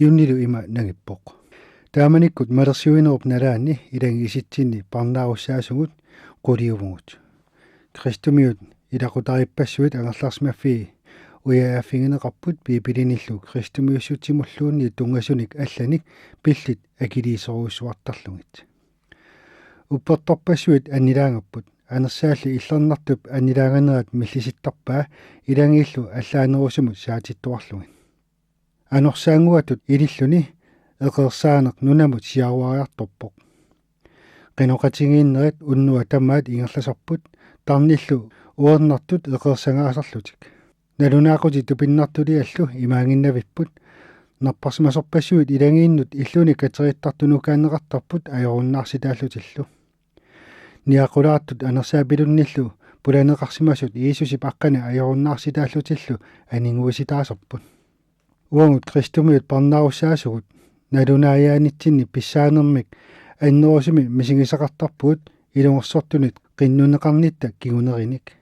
юннилу има нагиппоқ тааманиккут малерсуинеруп налаани илангиситсинни парнааруссаасугут qulиувгут кристумиут илақутариппассуит ангерларсмаффи уяаффигинеқарпут пипилиниллу кристумиуссутсимуллуунни тунгасуник алланик пиллит акилисоруссуартарлугит уппертарпассуит аннилаангаппут анерсаалли иллернартуп аннилааганерат миллиситтарпаа илангииллу аллаанерусумут саатиттуарлугит анорсаангуатут илиллуни эқерсаанеқ нунамут сиаруариарторпоқ қиноқатингииннерит уннуа тамаат ингерласарпут тарниллу уернартут эқерсангаасарлутик налунаақути тупиннартулиаллу имаангиннавиппут нарпарсимасорпассуит илангииннут иллуни катериттартунукаанеқартарпут ajorunnaarситааллутиллу ниақулаартут анерсаапилунниллу пуланеқарсимасут иисусип аққана ajorunnaarситааллутиллу анингуиситаасарпут уангут кристумиут парнааруссаасугут налунааяанитсинни писсаанермик аннерусими мисигисақартарпуут илунгерсортунит qinnuneqarnitta kiguneриник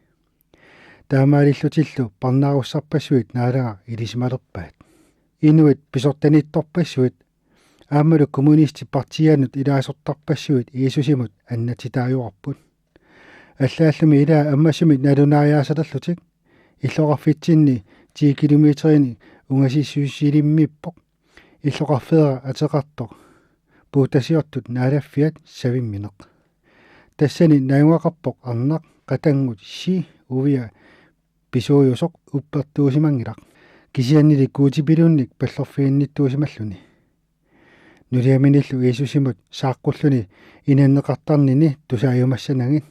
таамаалиллутиллу парнааруссарпассуит наалага илисималерпаат инуит писортанитторпассуит аамалу коммунисти партианут илаасортарпассуит иисусимут аннатитаажуарпут аллааллуми илаа аммасумит налунааяасалерлутик иллоқарфитсинни 10 километрини унгасиссуссилиммиппоқ иллоқарфеера атеқартоқ пуутасиортут наалаффиат савимминеқ тассани нааюнгақарпоқ арнақ қатангут си увиа писуйусоқ уппертуусимангилақ кисианнили куутипилунник паллорфиинниттуусималлуни нулиаминиллу иисусимут сааққуллуни инаннеқартарнини тусааюмассанагит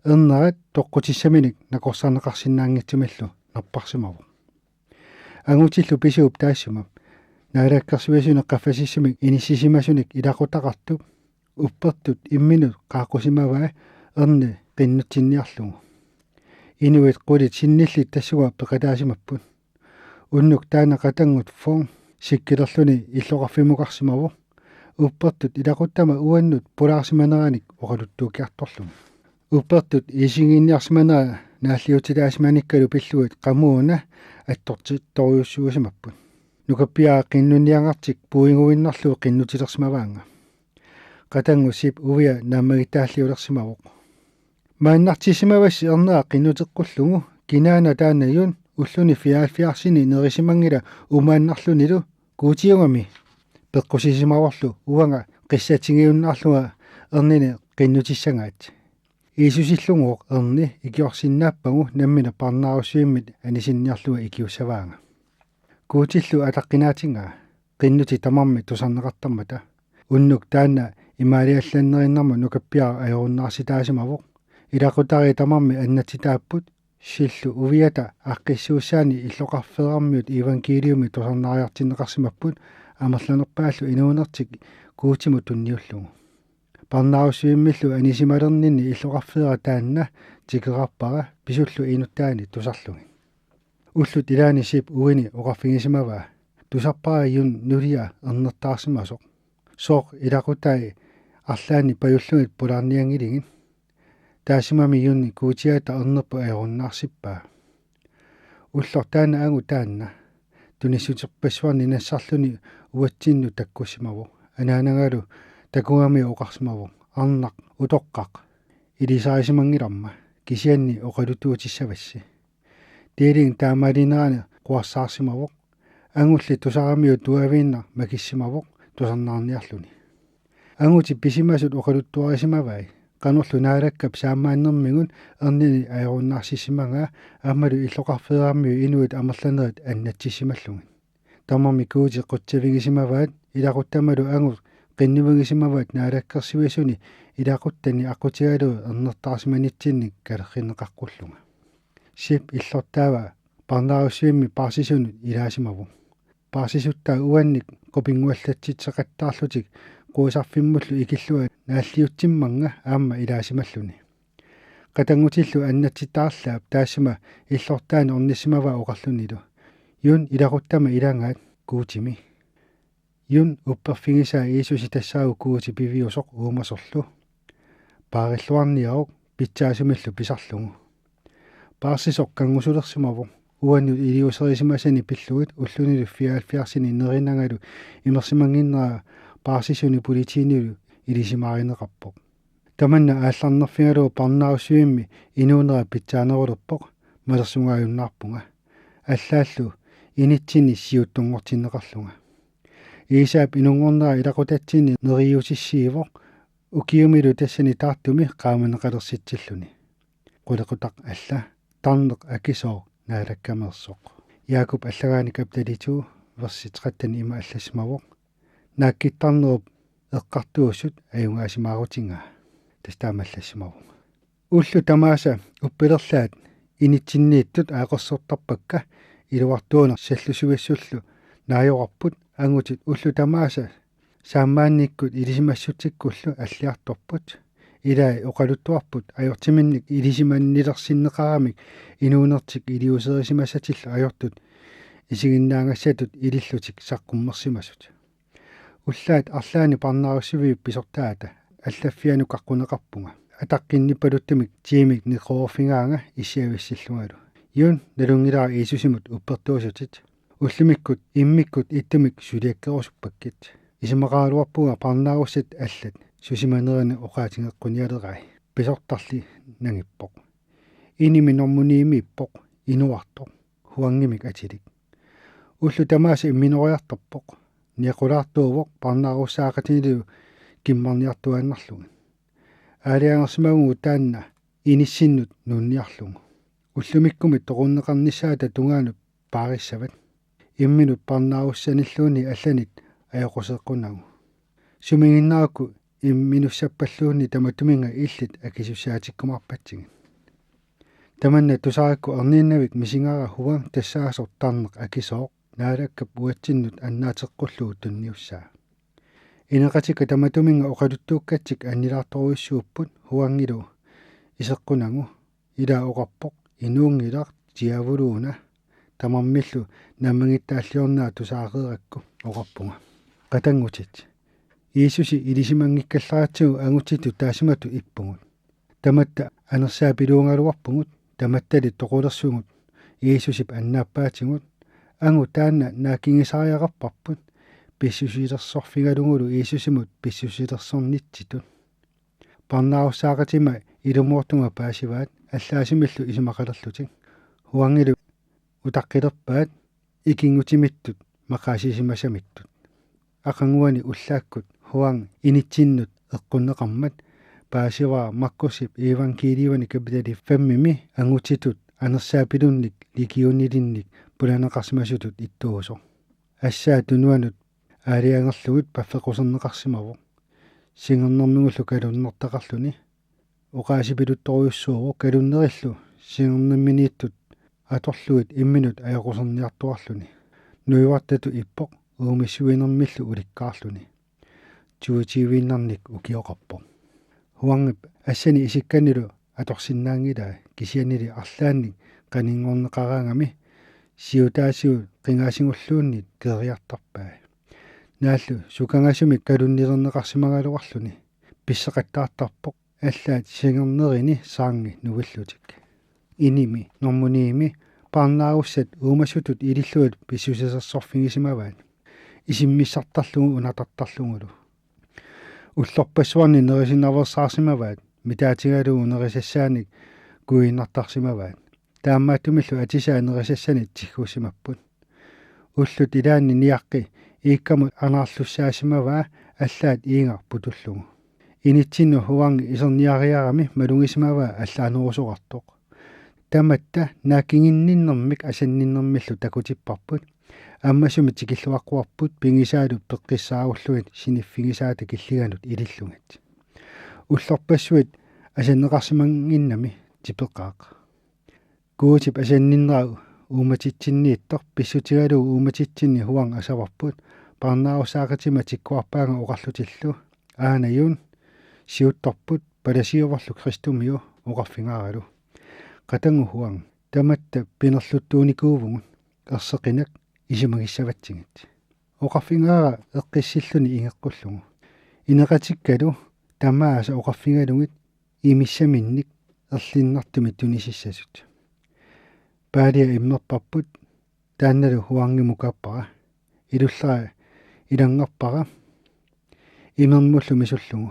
эрнерат тоққутиссаминик накорсарнеқарсинаангитсумаллу нарпарсимаву ангутиллу писууп таассумап наалаккарсуасуне қаффасиссамик иниссисимасуник илақутақартуп уппертут имминут qaaqqusimavaa erni qinnutsinniarlugu inuit qulit sinnillit tassua peqataasimapпут unnuk taana qatangut fong sikkilerluni illoqarfimuqarsimavu uppertut ilaquttama uannut pulaarsimaneranik oqaluttuukiartorlugu uppertut isingiinniarsimanera naalliutilaasimanikkalu pilluit qamuuna attortittoriussuusimapput nukappiaa qinnunniangartik puinguinnarluu qinnutilersimavaanga qatangussip uvia naamagitaalliulersimavuq maannartisimavassi ernera qinnutеққуллугу kinaana taanayun ulluni fiaarsini nerisimangila umaannarlunilu kuutiungami peqqusisimavorlu uanga qissatingiunnaarluga ernini qinnutissagaat iisusillunguoq erni ikiorsinnaappagu nammina parnaarussiimmit anisinniarluga ikiussavaanga kuutillu ataqqinaatinga qinnuti tamarmi tusarneqartarmata unnuk taanna имаалиалланнериннарма нукаппиара ajorunnaarситаасимавоқ илақутари тамарми аннатитааппут силлу увиата аққиссуусаани иллоқарфеерармиут евангелиуми тусарнаариартиннеқарсимаппут амерланерпааллу инуунертик куутиму тунниуллугу парнааруссуиммиллу анисималернинни иллоқарфеера таанна тикеқарпара писуллу инуттаани тусарлуги уллут илаани сип уини оқарфигисимаваа тусарпара юн нулиа ернертаарсимасоқ соқ илақутай арлаани паюллугит пулаарниангилигин таасимами юнни куутиата ернерпу ajorunnaarsippaa уллор таана ангу таанна тунissутерпассуарни нассарлуни уатсинну таккуссимаву анаанагалу такугами оқарсимаву арнақ утоққақ илисаарисимангиларма кисианни оқалутуутиссавасси тиилин таамаалинерани қуарсаарсимавоқ ангулли тусарамиу туавиинна макиссимавоқ тусарнаарниарлуни ангути писимасут оқалуттуарисимавай qanorlu naalakкап saammaannermigun ernini ajorunnaarsissimagaa aammalu illoqarfeerarmiu inuit amerlanerit annatsissimallugi tamarmi kuuti qutsavigisimavat ilaquttamalu angut qinnivigisimavaat naalakkersivisuni ilaquttani aqutigalu ernertaarsimanitsinnik kalerrineqarqulluga sip illortaava parnaarussiimmi paarsisunu ilaasimavu paarsisuttaa uannik qopinguallatsitseqattaarlutik quusarfimmullu ikillua naalliutsimmarga aamma ilaasimalluni qatangutillu annatsitaarlaap taassima illortaani ornissimava oqarlunilu yun ilaquttama ilangaat kuutimi yun upperfingisaa iisusi tassaagu kuuti piviusoq uumasorlu paarilluarniaruq pitsaasumillu pisarlugu paarsisoq kangusulersimavu уанну илиусерисимасани пиллугит уллунилу фиалфиарсини неринангалу имерсимангиннера паарсисуни политиинилу илисимааринеқарпоқ таманна аалларнерфигалуу парнаарусуимми инуунера питсаанерулерпоқ малерсунгааюннаарпунга аллааллу инитсини сиуттунгортиннеқарлунга иисаап инунгорнера илақутатсини нериусиссиивоқ укиумилу тассани таартуми qaamaneqalerситсиллуни qulaqutaq alla tarneq akisoo naalakkamersoq Jakob allagaani kaptalitu versitqattani ima allasmavoq naakkittarnerup eqqartuussut ajungaasimaarutinnga tastaamallasmavoq ullu tamaasa uppilerlaat initsinniittut aaqersortarpakka iluartuuna sallusuissullu naajoqarput angutit ullu tamaasa saammaannikkut ilisimassutsikkullu alliartorput ilai oqaluttuarput ajortiminnik ilisimannilersinneqaramik inuunertik iliuserisimassatillu ajortut isiginnaangassatut ilillutik saqqummersimasut ullaat arlaani parnaarussiviip pisortaata allaffianu qaqqunneqarpunga ataqqinnippaluttimik tiimik niqoorfingaanga issiavissillugalu yun nalungilaa iisusimut uppertuusutit ullumikkut immikkut ittumik suliakkerusuppakit isimaqaaluarpuga parnaarussat allat susimanerani oqaatingeqqunialerai pisortarli nangippoq inimi normuniimiippoq inuartoq huangimik atilik ullu tamaasa imminoriartarpoq niaqulaartuuvoq parnaaruussaaqatinilu kimmarniartuannarlugu aaliangersimagugu taanna inissinnut nuunniarlugu ullumikkumit toqunneqarnissaata tungaanut paarissavat imminut parnaaruussanilluuni allanit ajoqoseqqunnagu suminginnaakku imminussapalluunni tamatuminga illit akisussaatikkumarpatsigin tamanna tusaakku arniinnavik misingara huang tassaasortarneq akisooq naalakkap uatsinnut annaateqqullugu tunniussaa ineqatika tamatuminga oqaluttuukkatsik annilaartoruissuupput huangilu iseqqunagu ila oqarpoq inuungilaq tiavuluuna tamarmillu nammangittaalliornaa tusaareerakku oqarpunga qatangutit iisusi ilisimangikkallaatigu angutitu taasimatu ippungut tamatta anersaapiluungaluarpungut tamattali toqulersungut iisusip annaappaatigut angu taanna naakingisariaqarparput pissusilersorfingalungulu iisusimut pissusilersornitsitut parnaarussaaqatima ilumuortunga paasivaat allaasimillu isimaqalerlutik huangilu utaqqilerpaat ikingutimittut maqaasisimasamittut aqanguani ullaakkut huang initsinnut eqqunneqarmat paasivaa makkusip evankiiliivani kapitali fammimi angutitut anersaapilunnik likiunilinnik pulaneqarsimasutut ittuusoq assaa tunuanut aaliangerlugut paffequserneqarsimavoq singernermingullu kalunnertaqarluni oqaasipiluttoruissuuvoq kalunnerillu singernerminiittut atorluit imminut ajoqoserniartuarluni nuivartatu ippoq uumissuinermillu ulikkaarluni tuutiviinnarnik ukioqarpoq huangip assani isikkanilu atorsinnaangilaa kisianili arlaannik qaninngorneqaraangami siutaasiu qingaasingulluunni keeriartarpaa naallu sukangasumik kalunnilerneqarsimagaluarluni pisseqattaartarpoq allaat singernerini saangi nuvillutik inimi normuniimi parnaarussat uumassutut ililluut pissusisersorfingisimavaat isimmissartarlugu unatartarlugulu ullorpassuarni nerisinarversaarsimavaat mitaatigalugu nerisasaanik kuinnartarsimavaat taammaattumillu atisaa nerisassanit tigguusimapput ullut ilaanni niaqqi iikkamut anaarlussaasimaavaa allaat iingar putullugu initsinnu huangi iserniariarami malungisimavaa allaanerusoqartoq tamatta naakinginninnermik asanninnermillu takutipparput аммасуми тикиллуаққуарпут пингисаалу пеққиссааруллуит синиффигисаата киллиганут илиллугат уллорпассуит асаннеқарсимангиннами типеққаақ куутип асанниннерау ууматитсиннииттор писсутигалугу ууматитсинни хуан асаварпут парнаарусаақатима тиккуарпаага оқарлутиллу аанаюн сиутторпут паласиуварлу кристумиу оқарфингааралу қатангу хуан таматта пинерлуттууникуувгут ерсеқинак исимагиссаватсигит оқарфингаара эққиссиллуни ингеққуллугу инеқатиккалу тамааса оқарфингалугит имиссаминник ерлиннартуми тунисиссасут paalia imnerparput taannalu huangimukaappara ilullaa ilanngorpara imermullu misullugu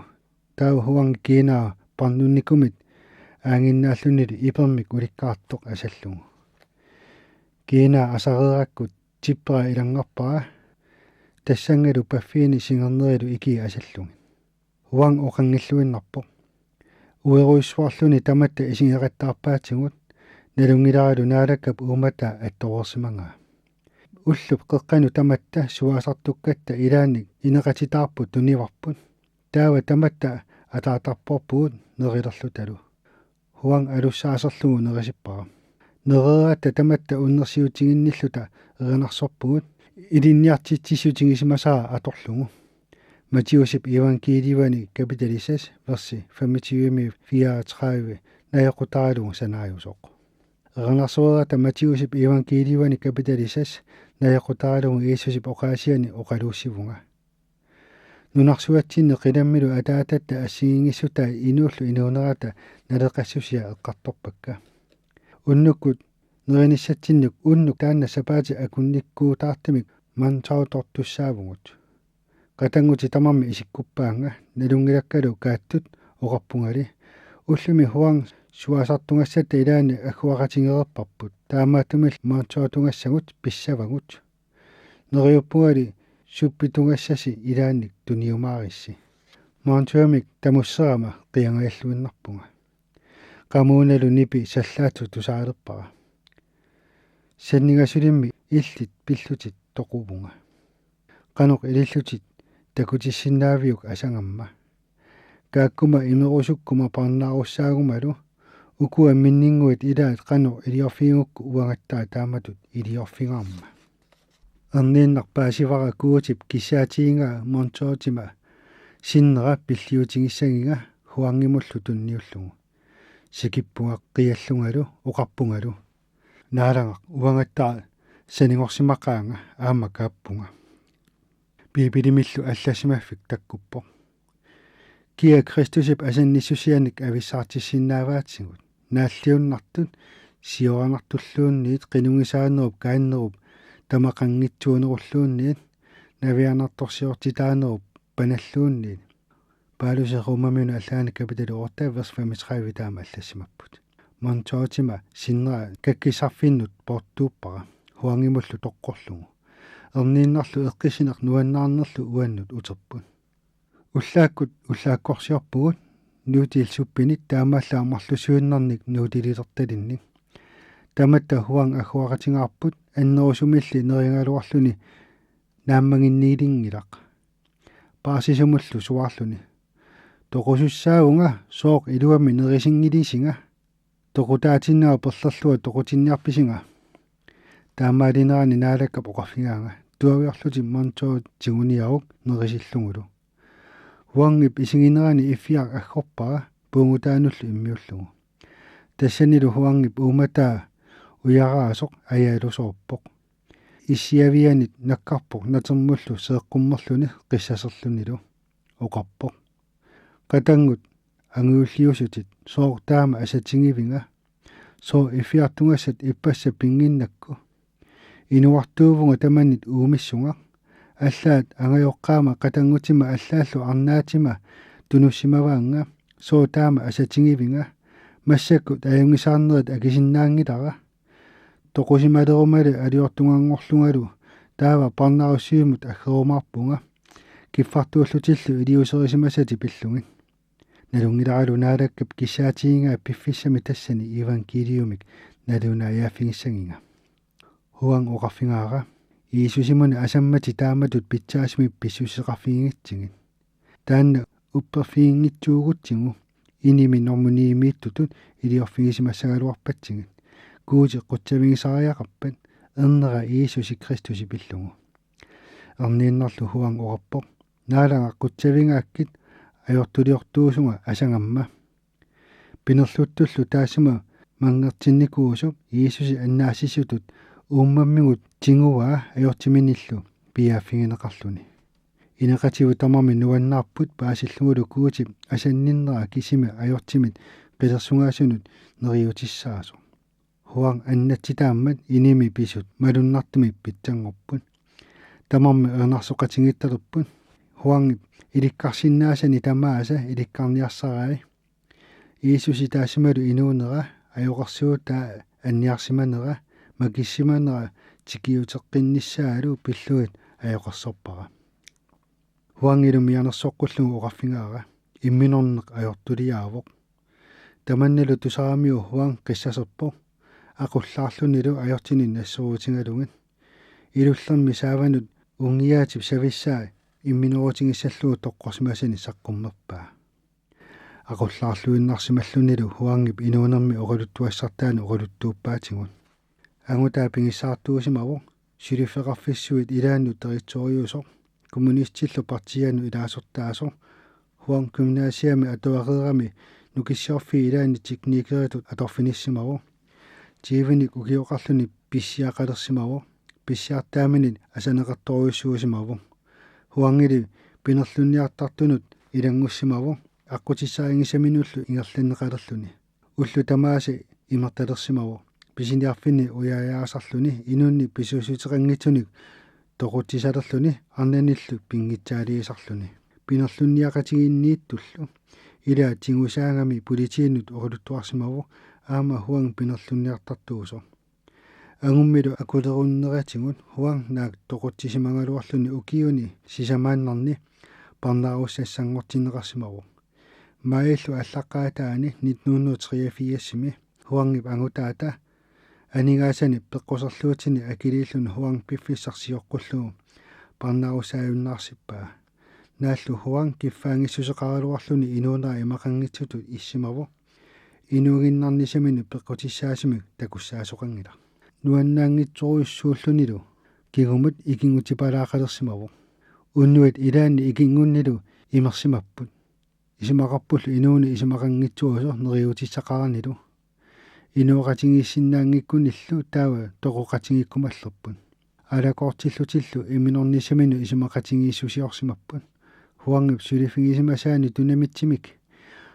tau huangi kiinaa parnunnikumit aanginnaallunnilu ipermik ulikkaartoq asallugu kiinaa asareerakkut tippera ilanngorpara tassangalu paffiini singernerilu iki asallugi huang oqangilluinnarpoq ueruissuarluni tamatta isingeqattaarpaatigut nalungilaralu naalakkap uumata attoruersimangaa ullup qeqqanu tamatta suasartukkatta ilaanik ineqatitaarput tunivarput taava tamatta ataatarporpugut nerilerlutalu huang alussaaserlugu nerisippara nereraata tamatta unnersiutiginnilluta eranarsorpugut ilinniartitsissutingisimasaa atorlugu Mattiusip evankeliivani kapitalisas versi 25-34 najaqutarlugu sanaajusoq eranarsoerata Mattiusip evankeliivani kapitalisas najaqutarlugu Jeesusip oqaasiani oqaluussivunga nunarsuatsinne qilammilu ataatatta assigingissuta inuullu inuunerata naleqassusia eqqartorpakka unnukkut nerinissatsinnik unnuk taanna sapaati akunnikkuutaartimik mansautortussaavugut qatanguti tamarmi isikkuppaanga nalungilakkalu kaattut oqarpungali ullumi huang suasartungassata ilaani agguaqatingererparput taamaattumil mansautungassagut pissavagut neriuppungali suppitungassasi ilaanik tuniumaarissi maantuamik tamusserama qiangailluinnarpunga qamuunalu nipi sallaatu tusaalerpara sanningassulimmi illit pillutit toquvunga qanuq ilillutit takutissinaaviuk asangamma kaakkuma imerusukkuma parnaarussaagumalu ukua minninguit ilaat qanuq iliorfiingukku uangattaa taamatut iliorfingaarma erniinnarpaasivara kuutip kissaatiingaa montsootima sinnera pilliutingissaginga huangimullu tunniullugu sikippunga qiallungalu oqarpungalu naalangaq uangattaa saningorsimaqaanga aama kaappunga biipilimillu алласимаффик таккуппо киа Кристусип асанниссусианик ависсаартиссиннааваатсигут нааллиуннартут сиоранартуллуунниит qinungisaanerup kaannerup тамақангитсуунеруллуунниит навианарторсиортитаанеруп паналлуунниит паалусерумамину аллаани капитали орта верс 35 таама аллассимаппут монтоотима синнера каккисарфиннут портууппара хуангимуллу тоққорлугу erniinnarlu eqqisineq nuannаарnerlu uannut uterput уллааккут уллааккорсиорпугут нуутиилсуппинит таамааллаамарлусуиннарник нуутилилерталинник таматта хуан агуақатингаарпут аннерусумилли неригалуарлуни нааммагинниилингилақ паасисумуллу суарлуни тоқусуссаагунга сооқ илуами нерисингилисинга тоқутаатиннаа перлерлуа тоқутинниарписинга таамаалинерани наалакка оқарфигаанга туавиорлути монтоо тигуниаук нерисиллугулу хуангип исигинерани иффиар аггорпара пуунгутаануллу иммиуллугу тассанилу хуангип ууматаа уяраасоқ аяалусоорпоқ иссиавианит наккарпоқ натермуллу сеэққуммерлуни қиссасерлунилу оқарпоқ қатангут ангиуллиусутит соор таама асатингивинга соо иффиартунгассат иппасса пингиннакку инуартуувунга таманит уумиссунга аллаат ангайоққаама қатангутима аллааллу арнаатима тунуссимаваанга соо таама асатингивинга массаккут аюнгисаарнерит акисиннаангилара тоқусималерумали алиортунгангорлунгалу таава парнааруссиумут аггерумаарпунга киффартууллутиллу илиусерисимасати пиллугин налунгиларалу наалаккап кисаатиингаа пиффиссами тассани евангелиумик налуна яаффигиссагинга хуан оқарфингаара иисусимуни асаммати тааматут питсаасми писсусеқарфигингитсигит таанна упперфигингитсуугутсигу иними нормуниимииттутут илиорфигисимассагалуарпатсигит куути қутсавигисариақарпат эрнера иисуси Кристуси пиллугу эрнииннерлу хуан оқарпоқ наалага қутсавингааккит ajortuliortuusunga asangамма пинерлуттуллу таасима мангертинникуусуп иисуси аннаассисутут ууммаммигут тингуаа ajortiminillu пиааффигинеқарлуни инеқативу тамарми нуаннаарпут паасиллугулу куутип асанниннера кисими ajortimit қилерсунгаасунут нериутиссаасо huang annatitaammat inimi pisut malunnartumi pitsangorput tamarmi ernarsoqatingittalerput huang ilikkarsinnaasani tamaasa ilikkarniarsarai iisusi taasimalu inuunera ajoqarsuutaa anniarsimanera makissimanera tikiuteqqinnissaalu pilluit ajoqarsorpara huangilumi anersoqqullugu oqarfingaara imminorneq ajortuliaavoq tamannalu tusaramiu huang qissaserpoq aqullaarlunilu ajortini nassuruutingalungat ilullermi saavanut ungiaatip savissaa imminorutigissallugu toqqorsimasani saqqummerpaa aqullaarluinnarsimallunilu huangip inuunermi oqaluttuassartaanu oqaluttuuppaatigut angutaa pingissaartuusimavoq silifeqarfissuit ilaannu territoriusoq kommunistillu partianu ilaasortaasoq huang gymnasiami atuaqerami nukissiorfi ilaani tekniikeritut atorfinissimavoq jiivinik ukioqarluni pissiaqalersimavoq pissiartaaminit asaneqertoruissuusimavoq huangili pinerlunniartartunut ilangussimavoq аққутиссаарингисаминуллу ингерланнеқалерлүни уллу тамааси имерталерсимавоқ писиниарфини уяаяасарлүни инуунни писусутеқангитсуник тоқутисалерлүни арнаниллу пингитсаалиисарлүни пинерлунниақатигиннииттуллу илаа тингусаангами политиинут орулуттуарсимавоқ аама хуанг пинерлунниартартуусо ангуммилу акулеруннератигут хуанг наак тоқутсисимангалуарлүни укиуни сисамааннарни парнааруссассангортинеқарсимавоқ маилу аллаққаатаани 1983-сими хуангип ангутаата анигаасани пеққусерлуутини акилииллуни хуанг пиффиссарсиоққуллугу парнааруссааюннаарсиппаа нааллу хуанг киффаангиссусеқаралуарлуни инуунера имақангитсутут иссимавоқ инугиннарнисамини пеққутиссаасимик такуссаасоқангила нуаннаангитсоруйссууллунилу кигумут икингутипалаақалерсимавоқ уннуит илаанни икингуннилу имерсимаппут исимақарпуллу инууни исимақангитсуусо нериутиссақаранилу инуоқатингиссиннаангиккуниллу таава тоқоқатингиккумаллерпут алакортиллутиллу иминорнисамину исимақатингииссусиорсимаппут хуангип сулифигисимасаани тунамитсимик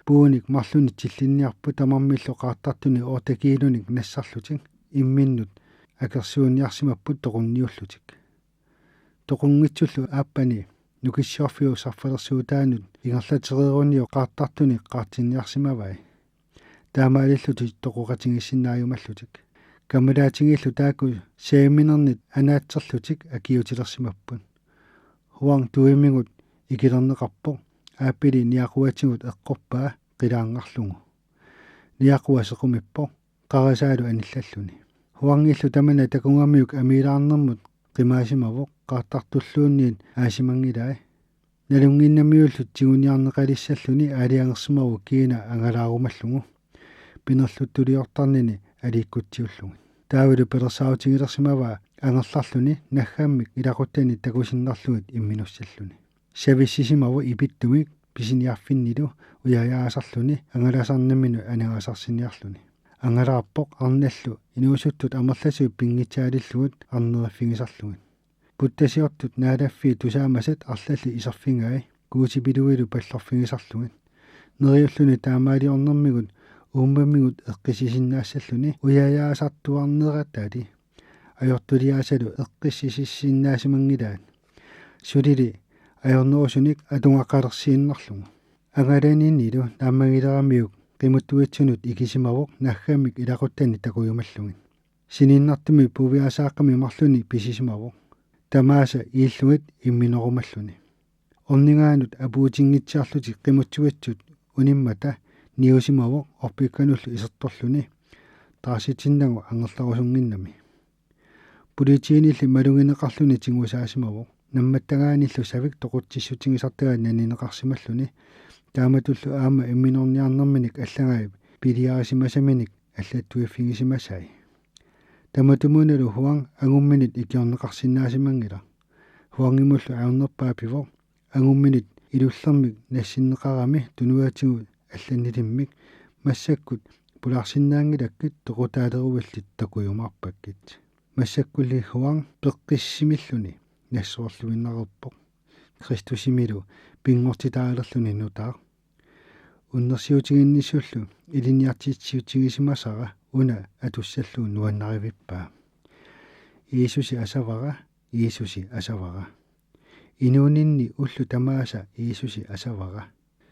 пууник марлуни тиллинниарпу тамармиллу qaartartuni оотакиилуник нассарлутик имминнут акерсуунниарсимаппут тоқунниуллутик тоқунгитсуллу ааппани нукиссиорфиу сарфалерсуутаанут ингерлатерерунио qaartartuni qaartinniarsimavai таамаалиллути тоқоқатингиссиннааюмаллутик камалаатингиллу тааку сааминернит анаатсерлутик акиутилерсимаппут хуанг туимигут икилернеқарпоқ ааппили ниақуатигут эққорпаа қилаангарлугу ниақуасеқумиппоқ қарасаалу аниллаллуни хуангиллу тамана такунгамиук амилаарнэрмут қимаасимавоқ qaartartulluunniin аасимангилаа налунгиннамиуллут тигуниарнеқалиссаллуни аалиангерсимаву киина ангалаарумаллугу пинерлуттулиортарнини алииккутсиуллугу таавалу пелерсаутигилерсимава ангерларлуни наггааммик илақуттани такусиннарлугит имминуссаллуни сависсисимаву ипиттумик писиниарфиннилу уяяасарлуни ангаласарнамину анагаасарсиниарлуни ангалаарпоқ арналлу инуусуттут амерласу пингитсаалиллугут арнераффигисарлугит путтасиортут наалаффи тусаамасат арлалли исерфингаи куутипилуилу паллорфигисарлугит нериуллуни таамаалиорнэрмигут ууммамигут эққисисиннаассаллуни уяяасартуарнератаали ajortuliasalu eqqississinnaasimangilaat sulili ajornuusуник атунгаққалерсииннарлугу агаланииннилу таамагилерамиук qimuttuitsunut ikisimavuq naggamik ilaquttanni takuyumallugi sininnertumi puviasaaqami marluni pisisimavuq tamaasa iillugit imminorumalluni orningaanut apuutingitsiarluti qimutsuitsut unimmata niusimavuq orpikkanullu isertorluni taasitinnagu angerlarusunginnami politiinilli malungineqarluni tingusaasimavuq намматтагааниллу савик тоқутсиссутингисартагаа наниneqarsimalluni тааматуллу аама имминорниарнэрминик аллагаи пилиарисимасаминик аллаттуиффигисимасай таматумуналу хуан агумминит икиорнеқарсинаасимангила хуангимуллу аернерпаапивоқ агумминит илуллермик нассиннеқарами тунуатигу алланнилиммик массаккут пулаарсинаангилаккит тоқутаалеруваллит такуйумарпаккит массаккулли хуан пеққиссимиллуни нассуарлуиннарерпоқ христусимилу пингортитаалерлуни нутаа уннерсиутигиннисуллу илиниартитсиутигисимасара una atussallu nuannarivippa. Iisusi asavaga. Inuuninni ullu tamaasa Iisusi asavaga.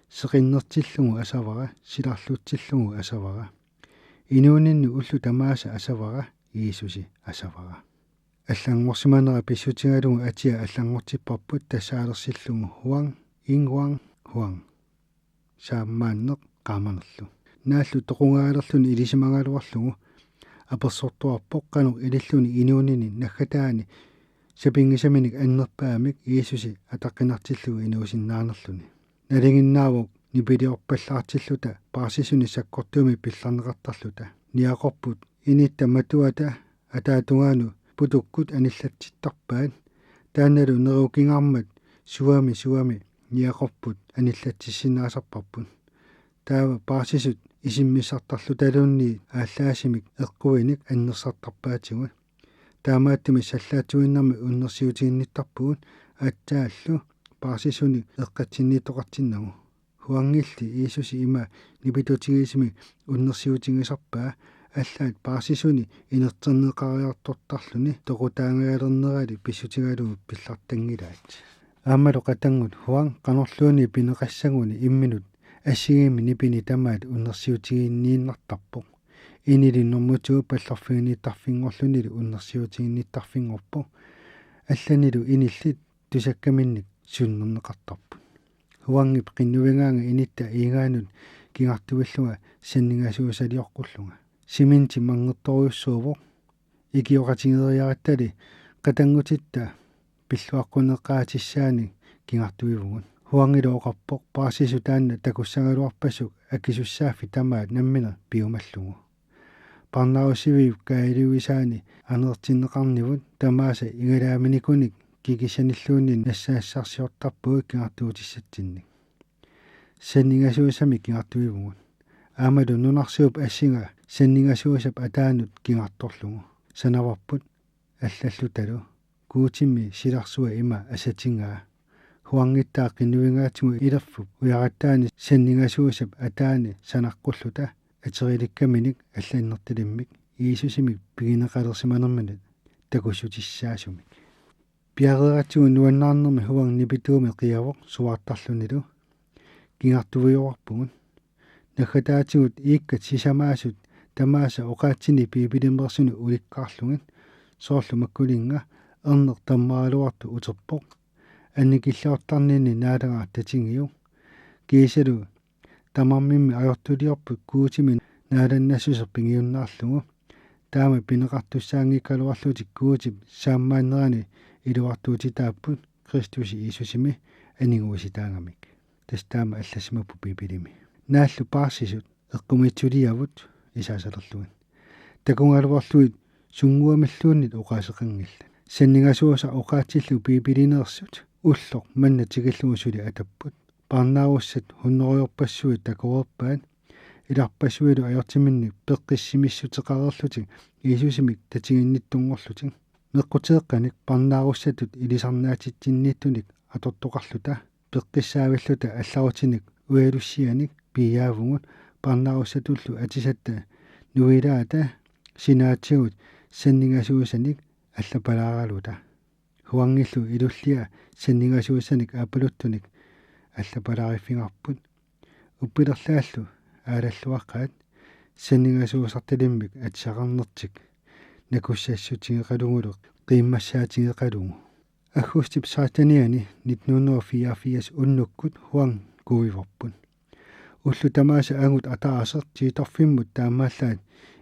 Seqinnertillungu asavaga, silarluutillungu asavaga. Inuuninni ullu tamaasa asavaga, Iisusi asavaga. Аллангорсиманера писсутингалугу атиа аллангортиппарпут тассаалерсиллугу хуang сааммааннеқ qaamанерлу нааллу тоқунгаалерлуни илисимагаалуарлугу аперсортуарпоқ кану илиллуни инуунини наггатаани сапингисаминик аннерпаамик Иисуси атаққинартиллугу инуусиннаанерлуни налингиннаавук нипилиорпаллаартиллута паасисуни саккортууми пилларнеқартарлута ниақорпут инитта матуата атаатугаану путуккут аниллатситтарпаат тааналу нерукингармат суами ниақорпут аниллатсиссинаасарпарпут таава паасисут исиммисартарлу талуунни ааллаасимик эққуиник аннерсартарпаатигу таамааттими саллаатуиннарми уннерсиутигинниттарпугут аатсааллу паасисуни эққатсинниитоқартиннагу хуангилли Иисуси има нипитутигисими уннерсиутигисарпаа аллаат паасисуни инертернеқариартортарлуни тоқутаангаалернерали писсутигалугу пиллартангилаат аамалу қатангут хуан канорлууни пинеқассагуни имминут ассигими нипини тамаат уннерсиутигиннииннартарпоқ инили нормутугу палларфигиниттарфингорлунили уннерсиутигинниттарфингорпоқ алланилу иниллит тусаккаминник суннернеқартарпут хуангип қиннувингаанга инитта иигаанут кингартуиллуга саннингасуусалиоққуллунга симинти мангерторюссуувоқ икиоқатингериараттали қатангутитта пиллуаққунеққаатиссаани кингартуивугут хуангилооқарпоқ паасису таанна такуссагалуарпасук акисуссааффи тамаат наммина пиумаллугу парнаарусивиив каалиуисаани анертиннеқарнивут тамааса игалааминикуник кикисаниллуунни нассаассарсиортарпугут кингартуутиссатсинник саннингасуусами кингартуивугут аамалу нунарсууп ассинга саннингасуусап атаанут кингарторлугу санаварпут аллаллуталу куутимми силарсуа има асатингаа хуангиттаа қиннуингаатигу илерфуп уяраттаани саннингасуусап атаани санаққуллута атериликкаминик аллааннертилиммик Иисусимик пигинеқалерсиманерманат такусутиссаасумик пиарератигу нуаннаарнерми хуанг нипитууми қиавоқ суаартарлунилу кингартувиуарпугут наггатаатигут ииккат сисамаасут тамааса оқаатсини пипилимерсуни уликкаарлугит соорлу маккулинга эрнер таммаалуарту утерпоқ анникиллаортарнини наалагаа татингиу киисалу тамармимми ajortuliorput kuutimi naalannasusserpingiunnaarlugu taama pineqartussaangikkaluarlutik kuutip saammaannerani iluartuutitaapput Kristusi Iisusimi aniguusitaangamik tastaama алласимаппу пипилими нааллу паарсисут эққумитсулиавут исаасалерлугит такунгалуарлуит сунгуамиллууннит оқаасеқангилла саннингасууса оқаатсиллу пипилинеерсут уллоқ манна тигиллугусули атаппут парнааруссат хуннериорпассуит такуерпаат иларпассуилу ajortiminnik пеққиссимиссутеқарерлутик Иисусимик татигинниттунгорлутик меққутеэққаник парнааруссатут илисарнаатитсинниттуник атортоқарлута пеққиссаавиллута алларутиник уалуссианик пиаавугут парнааруссатуллу атисатта нуилаата синаатсигут саннингасуусаник аллапалааралута хуангиллу илуллиа саннингасуусаник аапалуттуник аллапалаариффингарпут уппилерлааллу аалаллуаққаат саннингасуусарталиммик атсақарнертик накуссаассутигеқалугулеқ қииммассаатигеқалугу аггустип саатаниани 1984 уннуккут хуан куиварпут уллу тамааса ангут атаасер тииторфиммут таамааллаат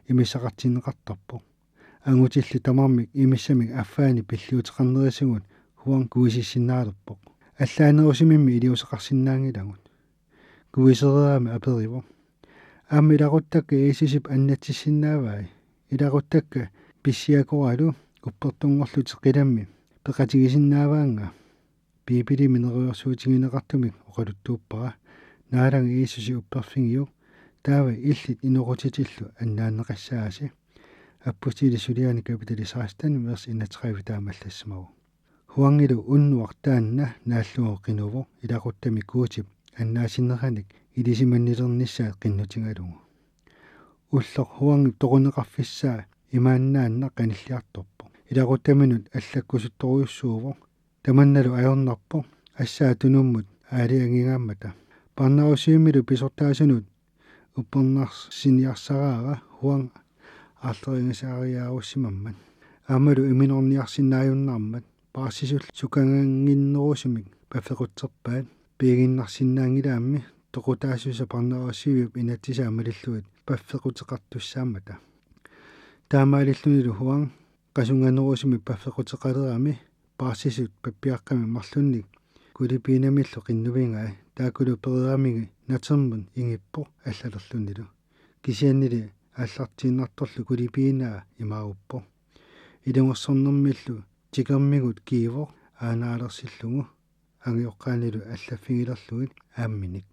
имисақартинеқартарпоқ ангутилли тамармик имиссамик аффаани пиллиутеқарнерисугут хуан куисиссиннаалерпоқ аллаанерусимимми илиусеқарсинаангилагут куисерераами апериво аами илақуттакка Иисусип аннатсиссиннаавай илақуттакка писсиакоралу уппертунгорлутеққиламми пеқатигисиннааваанга пипилими нериорсуутигинеқартумик оқалуттууппара наалан Иисуси упперфингиук таава иллит инорутитиллу аннааннеқассааси аппутили сулиани капиталисаастани верс иннатсқави таамаллассамагу хуангилу уннуартаанна нааллуо қинуво илақуттами куутип аннаасиннераник илисиманнилернissaат қиннутингалугу уллоq huangi toruneqarfissaa imaannaanna qanilliartorpo ilaqutaminut allakkusuttoruissuuvo tamannalu ajornarpo assaa tunummut aaliangingaammata parnarusiimilu pisortaasunut uppornarsiniarsaraaga huang арлерингаsaariаарусsimаммат аамалу иминорниарсинааюннаармат паарсисул суканганнерусимик паффеқутсерпаат пиигиннарсинаангилаамми тоқутаассуса парнерусивиуп инатсисаа малиллуит паффеқутеқартуссаамата таамаалиллунилу хуан qasунганерусими паффеқутеқалерами паарсисут паппиаққами марлунник кулипиинамиллу қиннувингаа таакулу периаамиги натермун ингиппо аллалерлунилу кисианнили аллартииннарторлу кулипиинаа имаагуппо илунгерсорнэрмиллу тикермигут киивоқ аанаалерсиллугу ангиоққаанилу аллаффигилерлугит аамминик